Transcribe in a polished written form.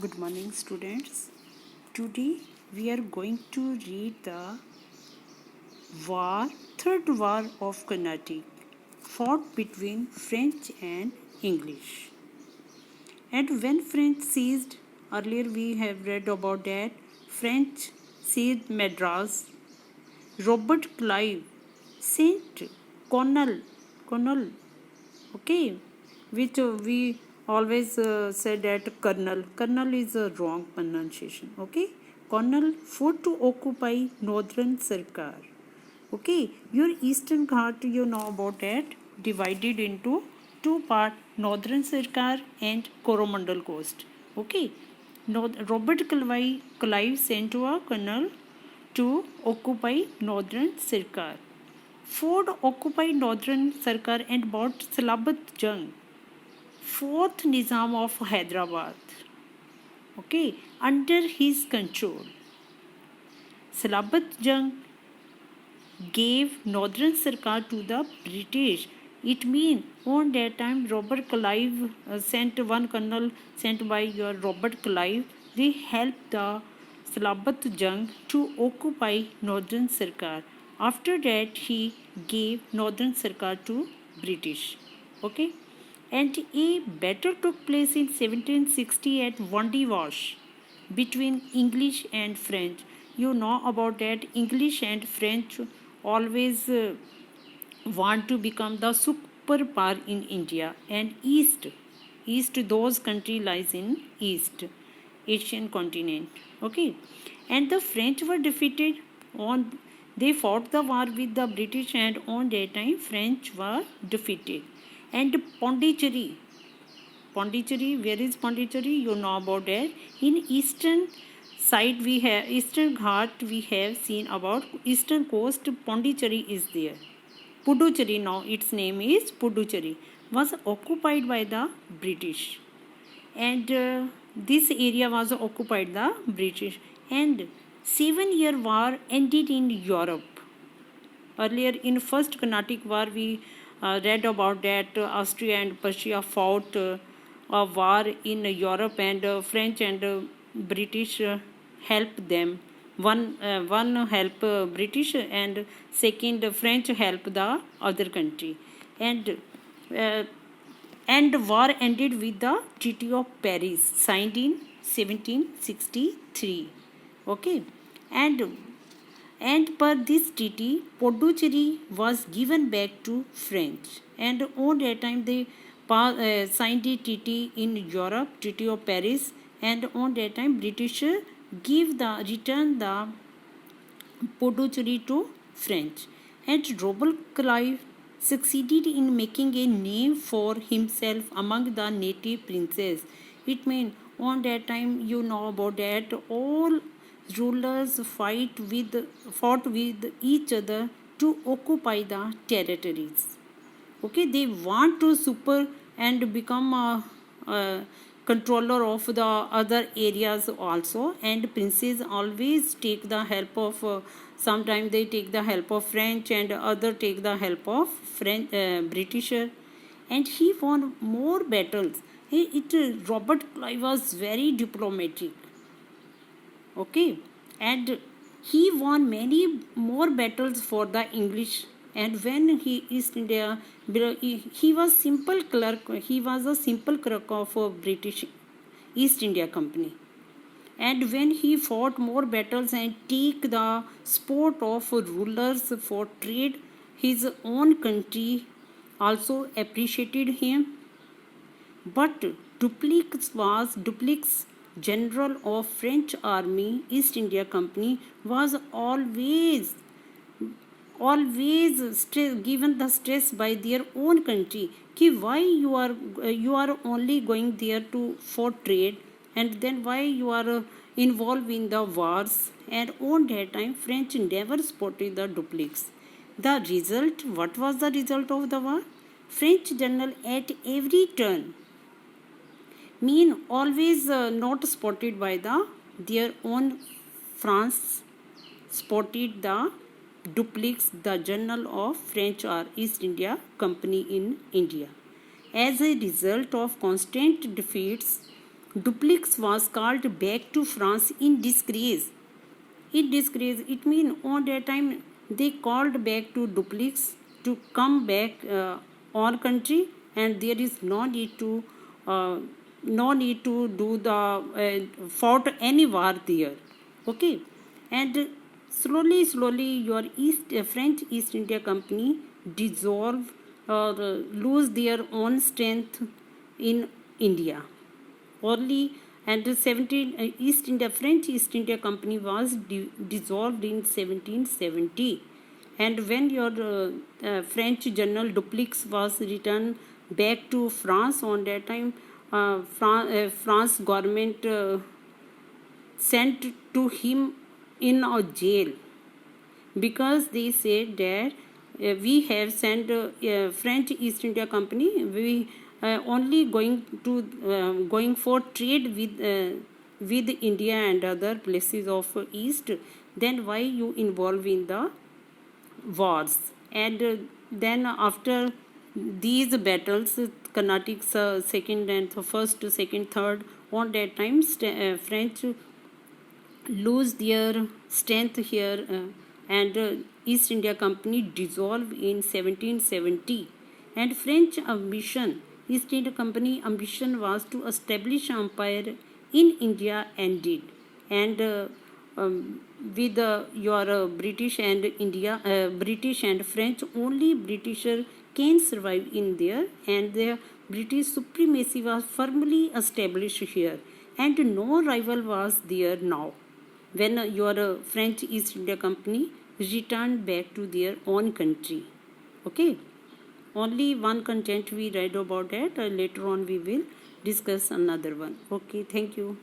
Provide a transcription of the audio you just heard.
Good morning, students. Today we are going to read the war, Third War of Carnatic, fought between French and English. And when French seized, earlier we have read about that, French seized Madras. Robert Clive sent Colonel, okay, which we always said that Colonel is a wrong pronunciation, okay. Colonel fought to occupy northern Sarkar, okay. Your eastern Ghat, you know about that, divided into two part, northern Sarkar and Coromandel coast, okay. Robert Clive sent a colonel to occupy northern Sarkar. Ford occupied northern Sarkar and bought Salabat Jung, fourth Nizam of Hyderabad, okay, under his control. Salabat Jung gave northern Sarkar to the British. It means on that time Robert Clive sent one colonel sent by your Robert Clive. They helped the Salabat Jung to occupy northern Sarkar. After that he gave northern Sarkar to British. Okay. And a battle took place in 1760 at Vandy Wash between English and French. You know about that. English and French always want to become the superpower in India, and east those country lies in east Asian continent, okay. And the French were defeated on, they fought the war with the British, and on that time French were defeated. And Pondicherry, where is Pondicherry? You know about that. In eastern side we have eastern Ghat, we have seen about eastern coast. Pondicherry is there. Puducherry, now its name is Puducherry, was occupied by the British, and this area was occupied the British. And 7-year war ended in Europe. Earlier in First Carnatic War, we read about that Austria and Prussia fought a war in Europe, and French and British helped them. One help British, and second French help the other country, and uh, war ended with the Treaty of Paris signed in 1763. Okay, and per this treaty, Pondicherry was given back to French. And on that time they signed the treaty in Europe, Treaty of Paris, and on that time British return the Pondicherry to French. And Robert Clive succeeded in making a name for himself among the native princes. It means on that time, you know about that, all rulers fought with each other to occupy the territories. Okay, they want to super and become a controller of the other areas also, and princes always take the help of sometimes they take the help of French, and other take the help of French Britisher. And he won more battles. Robert Clive was very diplomatic, okay, and he won many more battles for the English. And when he East India, he was simple clerk, he was a simple clerk of a British East India Company. And when he fought more battles and take the support of rulers for trade, his own country also appreciated him. But Dupleix, general of French Army East India Company, was always given the stress by their own country कि why you are only going there to for trade, and then why you are involved in the wars. And on that time French never supported the Dupleix. The result, what was the result of the war? French general at every turn mean always not spotted by their own. France spotted the Dupleix, the general of French or East India Company in India. As a result of constant defeats, Dupleix was called back to France in disgrace. In disgrace, it means on that time they called back to Dupleix to come back our country, and there is uh, no need to do the fought any war there. Okay, and slowly your French East India Company dissolve or lose their own strength in India. Early and the 17 French East India Company was dissolved in 1770, and when your French General Dupleix was returned back to France on that time, France government sent to him in a jail, because they said that we have sent French East India Company, we only going for trade with India and other places of East. Then why you involve in the wars? And then after these battles, Carnatic's second and first, second, third, on that time French lose their strength here, and East India Company dissolved in 1770. And French ambition, East India Company ambition was to establish empire in India ended, and with your British and British and French, only Britisher can survive in there, and the British supremacy was firmly established here, and no rival was there now when your French East India Company returned back to their own country. Okay, only one content we read about that. Later on we will discuss another one. Okay, thank you.